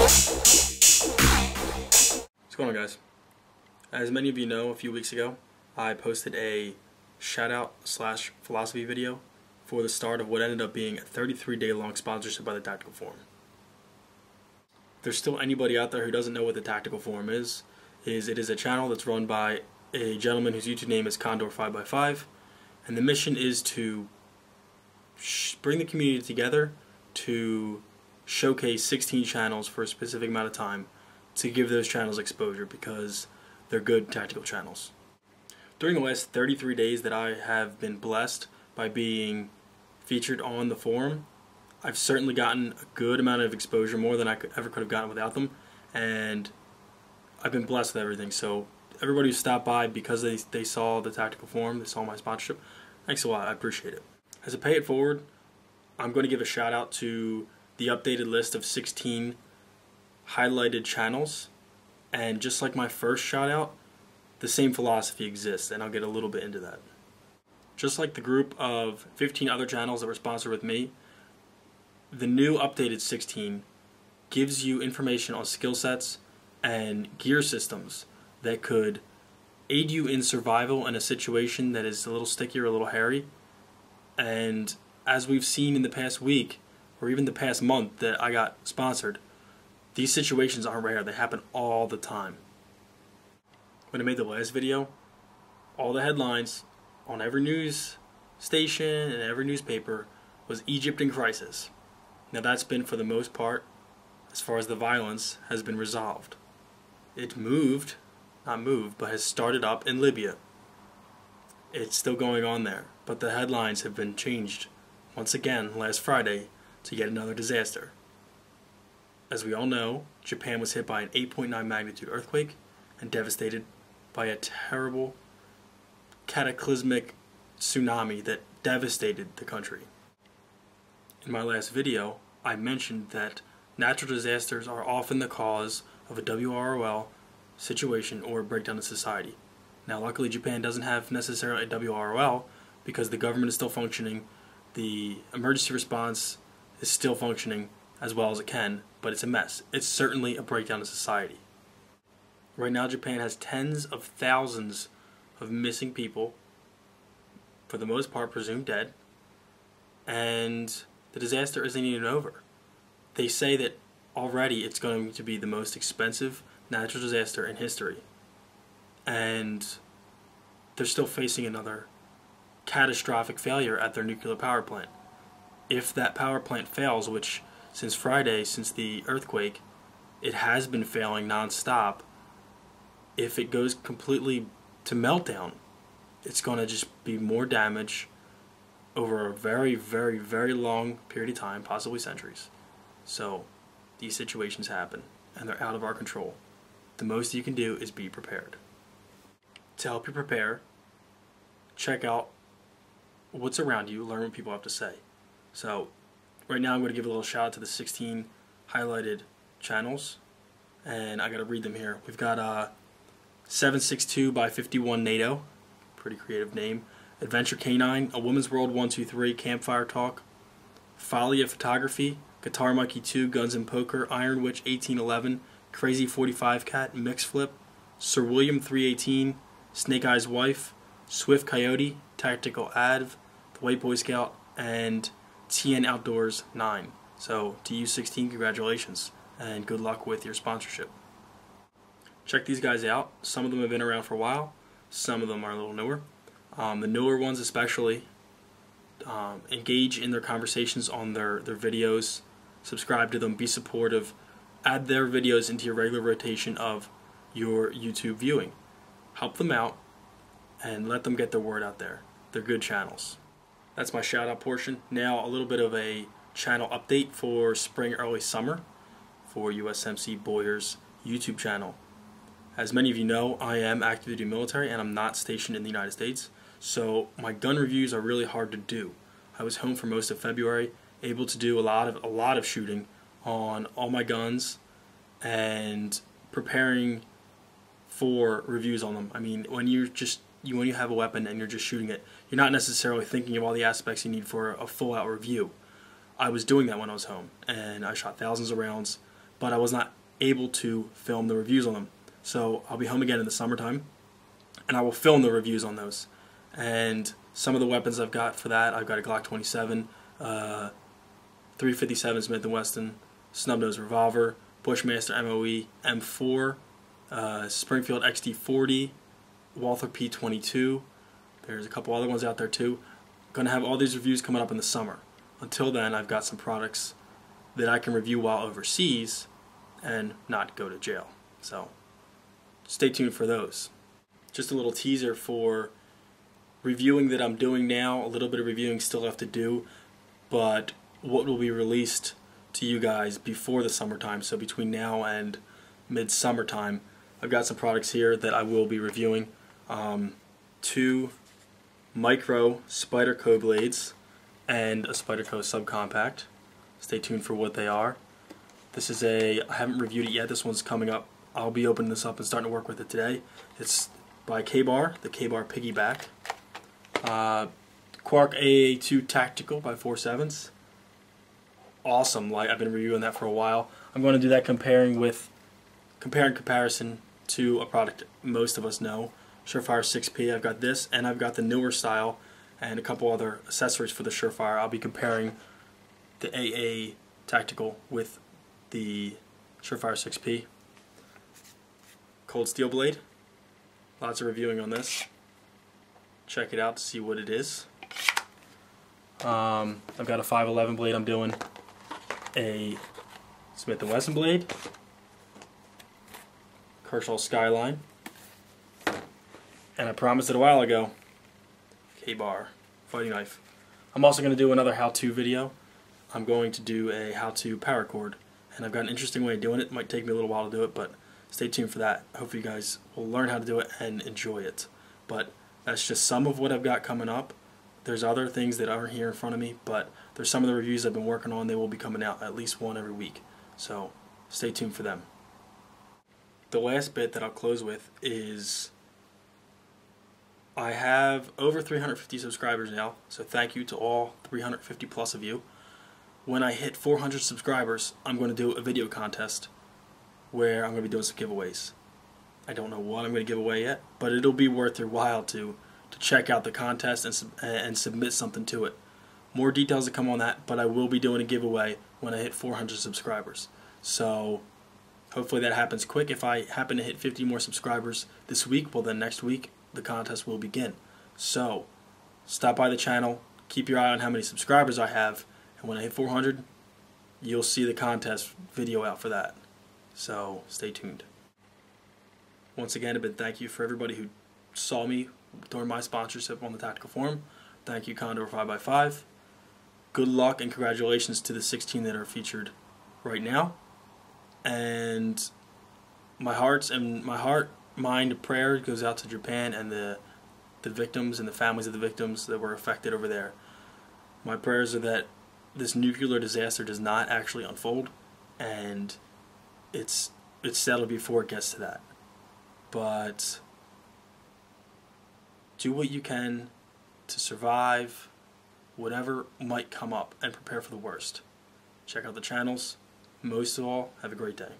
What's going on, guys? As many of you know, a few weeks ago I posted a shout out / philosophy video for the start of what ended up being a 33-day long sponsorship by the Tactical Forum. If there's still anybody out there who doesn't know what the Tactical Forum is it is a channel that's run by a gentleman whose YouTube name is Condor5x5, and the mission is to bring the community together to showcase 16 channels for a specific amount of time to give those channels exposure because they're good tactical channels. During the last 33 days that I have been blessed by being featured on the forum, I've certainly gotten a good amount of exposure, more than I ever could have gotten without them, and I've been blessed with everything. So everybody who stopped by because they saw the Tactical Forum, they saw my sponsorship, thanks a lot, I appreciate it. As I pay it forward, I'm going to give a shout out to the updated list of 16 highlighted channels, and just like my first shout out, the same philosophy exists, and I'll get a little bit into that. Just like the group of 15 other channels that were sponsored with me, the new updated 16 gives you information on skill sets and gear systems that could aid you in survival in a situation that is a little sticky or a little hairy. And as we've seen in the past week, or even the past month that I got sponsored, these situations aren't rare, they happen all the time. When I made the last video, all the headlines on every news station and every newspaper was Egypt in crisis. Now that's been, for the most part, as far as the violence, has been resolved. It not moved, but has started up in Libya. It's still going on there, but the headlines have been changed once again last Friday to yet another disaster. As we all know, Japan was hit by an 8.9 magnitude earthquake and devastated by a terrible, cataclysmic tsunami that devastated the country. In my last video, I mentioned that natural disasters are often the cause of a WROL situation or a breakdown in society. Now, luckily, Japan doesn't have necessarily a WROL because the government is still functioning, the emergency response is still functioning as well as it can, but it's a mess. It's certainly a breakdown in society. Right now, Japan has tens of thousands of missing people, for the most part presumed dead, and the disaster isn't even over. They say that already it's going to be the most expensive natural disaster in history, and they're still facing another catastrophic failure at their nuclear power plant. If that power plant fails, which since Friday, since the earthquake, it has been failing non-stop, if it goes completely to meltdown, it's going to just be more damage over a very, very, very long period of time, possibly centuries. So these situations happen, and they're out of our control. The most you can do is be prepared. To help you prepare, check out what's around you, learn what people have to say. So right now I'm going to give a little shout out to the 16 highlighted channels, and I got to read them here. We've got 762 by 51 NATO, pretty creative name. Adventure Canine, A Woman's World 123, CampfireTalk, faliaphotography, Guitar Monkey 2, GunznPoker, Iron Witch 1811, Crazy 45 Cat, mixflip, Sir William 318, SnakeEyesWife, swiftcoyote, TacticalAdv, TheLateBoyScout, and TN Outdoors 9. So to you 16, congratulations, and good luck with your sponsorship. Check these guys out. Some of them have been around for a while, some of them are a little newer. The newer ones especially, engage in their conversations on their videos, subscribe to them, be supportive, add their videos into your regular rotation of your YouTube viewing. Help them out and let them get their word out there. They're good channels. That's my shout out portion. Now a little bit of a channel update for spring, early summer for USMC Boyer's YouTube channel. As many of you know, I am active duty military and I'm not stationed in the United States, so my gun reviews are really hard to do. I was home for most of February, able to do a lot of shooting on all my guns and preparing for reviews on them. I mean, when you have a weapon and you're just shooting it, you're not necessarily thinking of all the aspects you need for a full-out review. I was doing that when I was home, and I shot thousands of rounds, but I was not able to film the reviews on them. So I'll be home again in the summertime, and I will film the reviews on those. And some of the weapons I've got for that, I've got a Glock 27, 357 Smith & Wesson, snub-nose revolver, Bushmaster MOE M4, Springfield XD40, Walther P22. There's a couple other ones out there too. I'm going to have all these reviews coming up in the summer. Until then, I've got some products that I can review while overseas and not go to jail. So stay tuned for those. Just a little teaser for reviewing that I'm doing now. A little bit of reviewing still left to do, but what will be released to you guys before the summertime, so between now and mid-summertime, I've got some products here that I will be reviewing. 2 micro Spyderco blades and a Spyderco subcompact. Stay tuned for what they are. This is I haven't reviewed it yet. This one's coming up. I'll be opening this up and starting to work with it today. It's by K-Bar, the K-Bar Piggyback. Quark AA2 Tactical by 4.7s. Awesome. I've been reviewing that for a while. I'm going to do that comparison to a product most of us know, Surefire 6P. I've got this, and I've got the newer style and a couple other accessories for the Surefire. I'll be comparing the AA Tactical with the Surefire 6P. Cold steel blade. Lots of reviewing on this. Check it out to see what it is. I've got a 511 blade I'm doing, a Smith & Wesson blade, Kershaw Skyline, and I promised it a while ago, K-Bar fighting knife. I'm also going to do another how-to video. I'm going to do a how-to paracord, and I've got an interesting way of doing it. It might take me a little while to do it, but stay tuned for that. Hopefully you guys will learn how to do it and enjoy it. But that's just some of what I've got coming up. There's other things that aren't here in front of me, but there's some of the reviews I've been working on. They will be coming out at least one every week, so stay tuned for them. The last bit that I'll close with is I have over 350 subscribers now, so thank you to all 350 plus of you. When I hit 400 subscribers, I'm going to do a video contest where I'm going to be doing some giveaways. I don't know what I'm going to give away yet, but it'll be worth your while to check out the contest and submit something to it. More details to come on that, but I will be doing a giveaway when I hit 400 subscribers. So hopefully that happens quick. If I happen to hit 50 more subscribers this week, well then next week the contest will begin. So stop by the channel, keep your eye on how many subscribers I have, and when I hit 400, you'll see the contest video out for that. So stay tuned. Once again, a big thank you for everybody who saw me during my sponsorship on the Tactical Forum. Thank you, Condor 5x5. Good luck and congratulations to the 16 that are featured right now. And my heart, mind, prayer goes out to Japan and the victims and the families of the victims that were affected over there. My prayers are that this nuclear disaster does not actually unfold, and it's settled before it gets to that. But do what you can to survive whatever might come up and prepare for the worst. Check out the channels. Most of all, have a great day.